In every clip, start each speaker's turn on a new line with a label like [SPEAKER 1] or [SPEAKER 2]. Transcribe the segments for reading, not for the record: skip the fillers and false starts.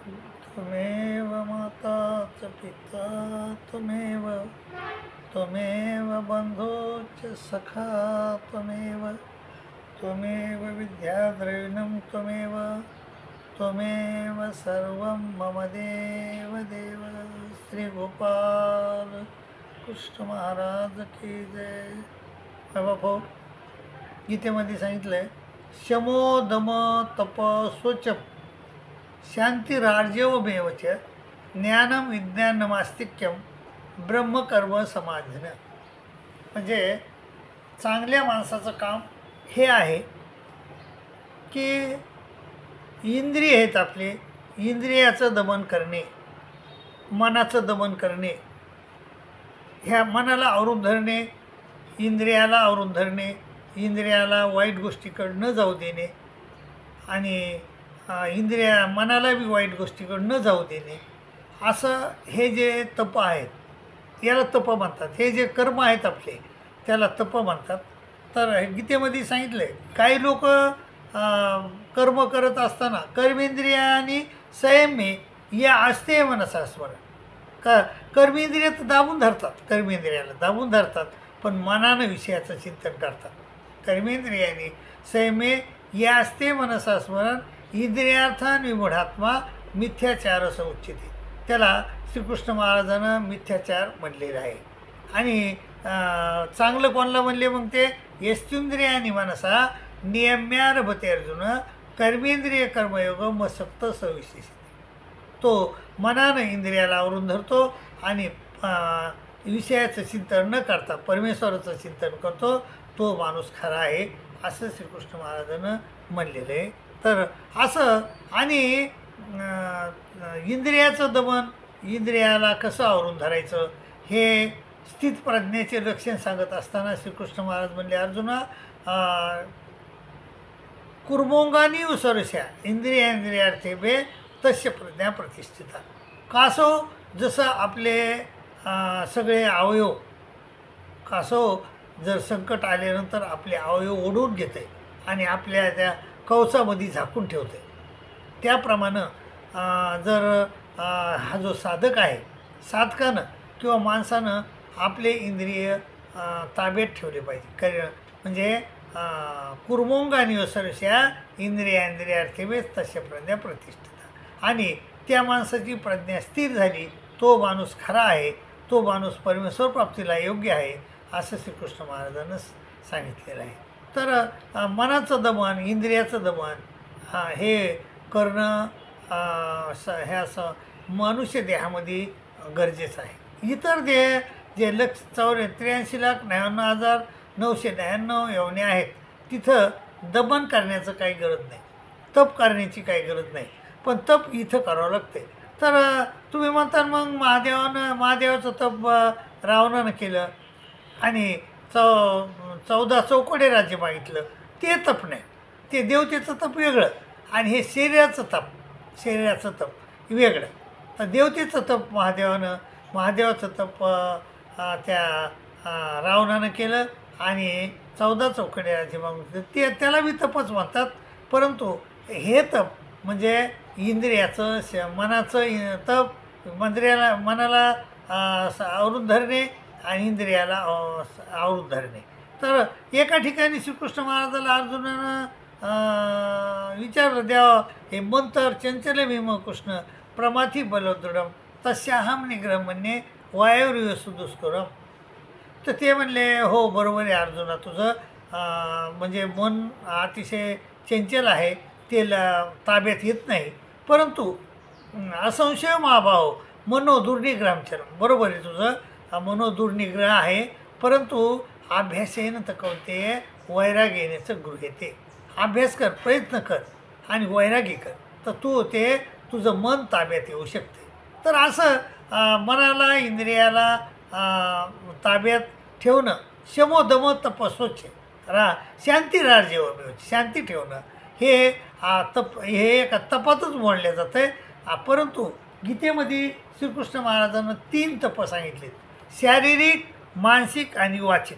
[SPEAKER 1] त्वमेव माता च पिता त्वमेव त्वमेव बन्धो च सखा त्वमेव त्वमेव विद्याद्रविणं त्वमेव त्वमेव सर्वं मम देव देव. श्री गोपाल कृष्ण महाराज की जय. बाबा गीतेमध्ये सांगितलं आहे शमो दम तप स्वच शांतिरार्जवमेवच ज्ञानम विज्ञानमास्तिक्यम ब्रह्मकर्म समाधीन. म्हणजे चांगल्या माणसाचं काम हे आहे की इंद्रिय आहेत आपले, इंद्रियाचं दमन करणे, मनाचं दमन करणे, ह्या मनाला आवरून धरणे, इंद्रियाला आवरून धरणे, इंद्रियाला वाईट गोष्टीकडे न जाऊ देणे आणि मनाला बी वाईट गोष्टीकडे न जाऊ देणे, असं हे जे तप आहेत याला तप म्हणतात. हे जे कर्म आहेत आपले त्याला तप म्हणतात. तर गीतेमध्ये सांगितलं आहे काही लोक कर्म करत असताना कर्मेंद्रियानी संयमे या असते मनसा स्मरण. कर्मेंद्रिय तर दाबून धरतात, कर्मेंद्रियाला दाबून धरतात, पण मनानं विषयाचं चिंतन करतात. कर्मेंद्रियाने संयमे या असते मनसा स्मरण इंद्रियार्थान विमूढात्मा मिथ्याचार असं उच्चते. त्याला श्रीकृष्ण महाराजानं मिथ्याचार म्हणलेलं आहे. आणि चांगलं कोणाला म्हणले मग ते यस्त्युंद्रियानी मनसा नियम्यारभते अर्जुन कर्मेंद्रिय कर्मयोग मसक्त सविशेषित. तो मनानं इंद्रियाला आवरून धरतो आणि विषयाचं चिंतन न करता परमेश्वराचं चिंतन करतो, तो माणूस खरा आहे असं श्रीकृष्ण महाराजानं म्हणलेलं आहे. तर असं आणि इंद्रियाचं दमन, इंद्रियाला कसं आवरून धरायचं हे स्थितप्रज्ञेचे लक्षण सांगत असताना श्रीकृष्ण महाराज म्हणले अर्जुना कुर्मोंगानी उसरस्या इंद्रियार्थे बे तस्य प्रज्ञा प्रतिष्ठिता. कासो जसं आपले सगळे अवयव कासो जर संकट आल्यानंतर आपले अवयव ओढून घेते आणि आपल्या त्या कवचामध्ये झाकून ठेवते, त्याप्रमाणे जर हा जो साधक आहे साधकानं किंवा माणसानं आपले इंद्रिय ताब्यात ठेवले पाहिजे. म्हणजे कुर्मोंगानी वसरस्या इंद्रियार्थेवेच तस्य प्रज्ञा प्रतिष्ठिता. आणि त्या माणसाची प्रज्ञा स्थिर झाली, तो माणूस खरा आहे, तो माणूस परमेश्वर प्राप्तीला योग्य आहे असं श्रीकृष्ण महाराजांनं सांगितलेलं आहे. तर मनाचं दमन, इंद्रियाचं दमन हे करणं ह्या मनुष्य देहामध्ये गरजेचं आहे. इतर देह जे 83,93,99,999 योनी आहेत तिथं दमन करण्याचं काही गरज नाही, तप करण्याची काही गरज नाही, पण तप इथं करावं लागते. तर तुम्ही म्हणता मग महादेवाचं तप रावणानं केलं आणि 14 चौकोडे राज्य मागितलं, ते तप नाही, ते देवतेचं तप वेगळं आणि हे शरीराचं तप वेगळं. तर देवतेचं तप महादेवाचं तप त्या रावणानं केलं आणि 14 चौकडे राज्य मागून त्याला बी तपच म्हणतात. परंतु हे तप म्हणजे इंद्रियाचं मनाचं तप, मनाला आवरून धरणे आणि इंद्रियाला आवरून धरणे. तर एका ठिकाणी श्रीकृष्ण महाराजाला अर्जुनानं विचारलं द्यावं हे मंतर चंचल भीम कृष्ण प्रमाथी बलदृढम तस्याहम निग्रह म्हणणे वायुर्य सुदुष्करम. तर ते म्हणले हो बरोबर आहे अर्जुना तुझं, म्हणजे मन अतिशय चंचल आहे, ते ताब्यात येत नाही, परंतु असंशय महाभाव मनोदुर्निग्रहचरम. बरोबर आहे तुझं, मनोदुर्निग्रह आहे, परंतु अभ्यासेन तर कळते वैराग येण्याचं गृह्यते. अभ्यास कर, प्रयत्न कर आणि वैरागी कर, तर तुझं मन ताब्यात येऊ शकते. तर असं मनाला इंद्रियाला ताब्यात ठेवणं शमो दम तप स्वच्छ शांतिरार्जव शांती ठेवणं हे तप हे एका तपातच म्हणलं जातं आहे. परंतु गीतेमध्ये श्रीकृष्ण महाराजांना 3 तप सांगितलेत, शारीरिक, मानसिक आणि वाचिक.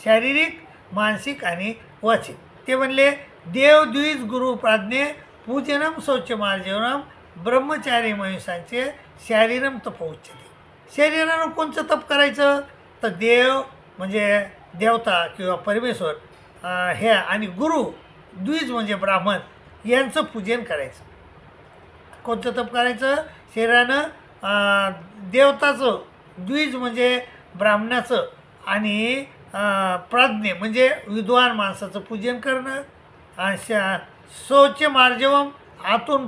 [SPEAKER 1] शारीरिक, मानसिक आणि वाचिक. ते म्हणले देव द्विज गुरु प्राज्ञे पूजनम शौच मार्जनम ब्रह्मचारी मनुष्यांचे शारीरम तप उच्यते. शरीरानं कोणतं तप करायचं तर देव म्हणजे देवता किंवा परमेश्वर हे आणि गुरु द्विज म्हणजे ब्राह्मण यांचं पूजन करायचं. कोणतं तप करायचं? शरीरानं देवताचं, द्विज म्हणजे ब्राह्मणाचं आणि प्राज्ञ म्हणजे विद्वान माणसाचं पूजन करणं. आणि शौच मार्जवम आतून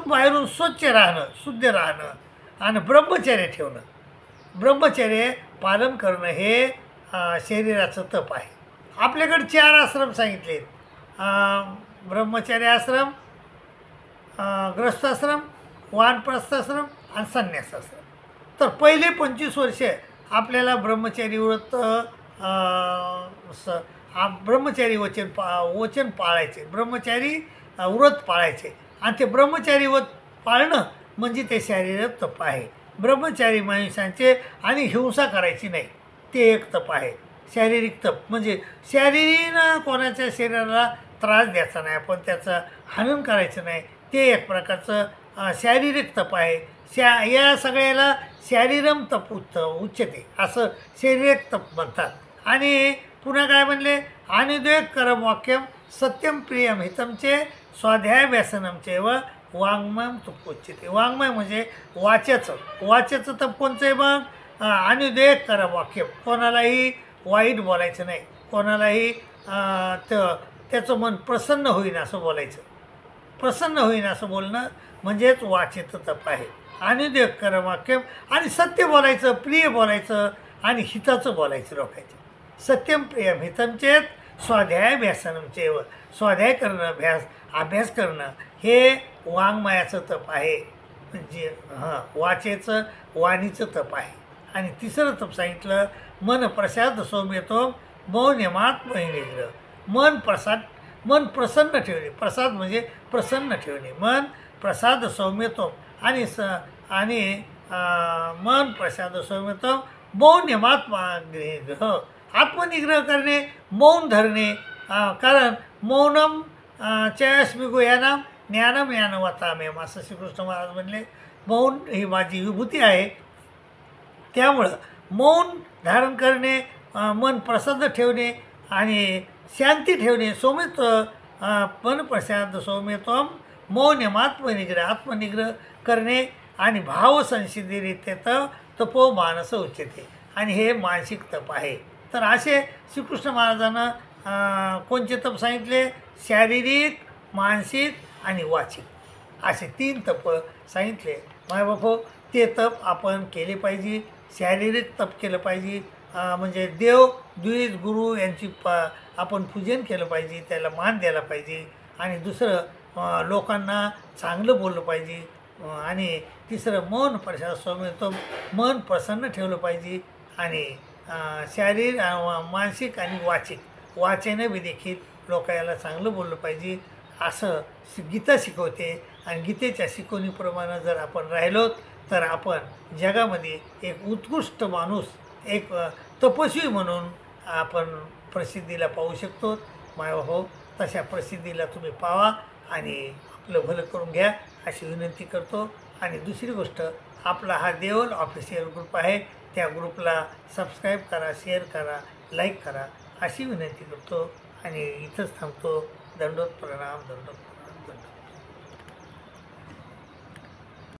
[SPEAKER 1] बाहेरून स्वच्छ राहणं, शुद्ध राहणं आणि ब्रह्मचर्य ठेवणं, ब्रह्मचर्य पालन करणं हे शरीराचं तप आहे. आपल्याकडे 4 आश्रम सांगितले: ब्रह्मचर्य आश्रम, ग्रस्ताश्रम, वानप्रस्थाश्रम आणि संन्यासाश्रम. तर पहिले 25 वर्षे आपल्याला ब्रह्मचारी व्रत ब्रह्मचारी वचन पाळायचे, ब्रह्मचारी व्रत पाळायचे. आणि ते ब्रह्मचारी व्रत पाळणं म्हणजे ते शारीरिक तप आहे. ब्रह्मचारी माणसांचे आणि हिंसा करायची नाही, ते एक तप आहे. शारीरिक तप म्हणजे शारीरिकनं कोणाच्या शरीराला त्रास द्यायचा नाही, आपण त्याचं हनन करायचं नाही, ते एक प्रकारचं शारीरिक तप आहे. या सगळ्याला शारीरम तप उच्यते असं शारीरिक तप म्हणतात. आणि पुन्हा काय म्हणले? अनुद्वेग करम वाक्यम सत्यम प्रियम हितमचे स्वाध्यायाभ्यासनमचे व वाङ्मयम तप उच्यते. वाङ्मय म्हणजे वाच्याचं तप कोणचं आहे मग? अनुद्वेग करम वाक्यम, कोणालाही वाईट बोलायचं नाही, कोणालाही त्याचं मन प्रसन्न होईन असं बोलायचं. प्रसन्न होईन असं बोलणं म्हणजेच वाचेचं तप आहे. अनुद्वेग करम वाक्यम आणि सत्य बोलायचं, प्रिय बोलायचं आणि हिताचं बोलायचं लोकांचं. सत्यम प्रियम हितमचेत स्वाध्यायाभ्यासनमचे व स्वाध्याय करणं, अभ्यास करणं हे वाङ्मयाचं तप आहे, म्हणजे वाचेचं वाणीचं तप आहे. आणि तिसरं तप सांगितलं मन प्रसाद सौम्यतो मौन्यमात्म निग्रह. मन प्रसन्न ठेवणे, प्रसाद म्हणजे प्रसन्न ठेवणे, मन प्रसाद सौम्यतो आणि मन प्रसाद सौम्यतो मौन्यमात्मनिग्रह, आत्मनिग्रह करणे, मौन धरणे. कारण मौनम चयस्मी गुह्यानाम ज्ञानम ज्ञानवतामेम असं श्रीकृष्ण महाराज म्हणले. मौन ही माझी विभूती आहे, त्यामुळं मौन धारण करणे, मन प्रसन्न ठेवणे आणि शांती ठेवणे, सौम्यत्व मन प्रशांत सौम्यत्वम मौन्यमात्मनिग्रह, आत्मनिग्रह करणे आणि भावसंसिद्धीरित्या तपो मानस उच्यते. आणि हे मानसिक तप आहे. तर असे श्रीकृष्ण महाराजांना कोणते तप सांगितले? शारीरिक, मानसिक आणि वाचिक असे 3 तप सांगितले. मायबापो, ते तप आपण केले पाहिजे. शारीरिक तप केलं पाहिजे, म्हणजे देव द्विज गुरु यांची आपण पूजन केलं पाहिजे, त्याला मान द्यायला पाहिजे. आणि दुसरं लोकांना चांगलं बोललं पाहिजे. आणि तिसरं मौन प्रसाद सौम्यत्व, मन प्रसन्न ठेवलं पाहिजे. आणि शारीरिक, मानसिक आणि वाचेनं बी देखील लोकांना चांगलं बोललं पाहिजे असं गीता शिकवते. आणि गीतेच्या शिकवणीप्रमाणे जर आपण राहिलो तर आपण जगामध्ये एक उत्कृष्ट माणूस, एक तपस्वी म्हणून आपण प्रसिद्धीला पाहू शकतो. मायबाहो, तशा प्रसिद्धीला तुम्ही पावा आणि आपलं भलं करून घ्या अशी विनंती करतो. आणि दुसरी गोष्ट, आपला हा देवल ऑफिशियल ग्रुप आहे, त्या ग्रुपला सबस्क्राईब करा, शेअर करा, लाईक करा अशी विनंती करतो. आणि इथंच थांबतो. दंडोत प्रणाम, दंडोत प्रणाम, दंडोत.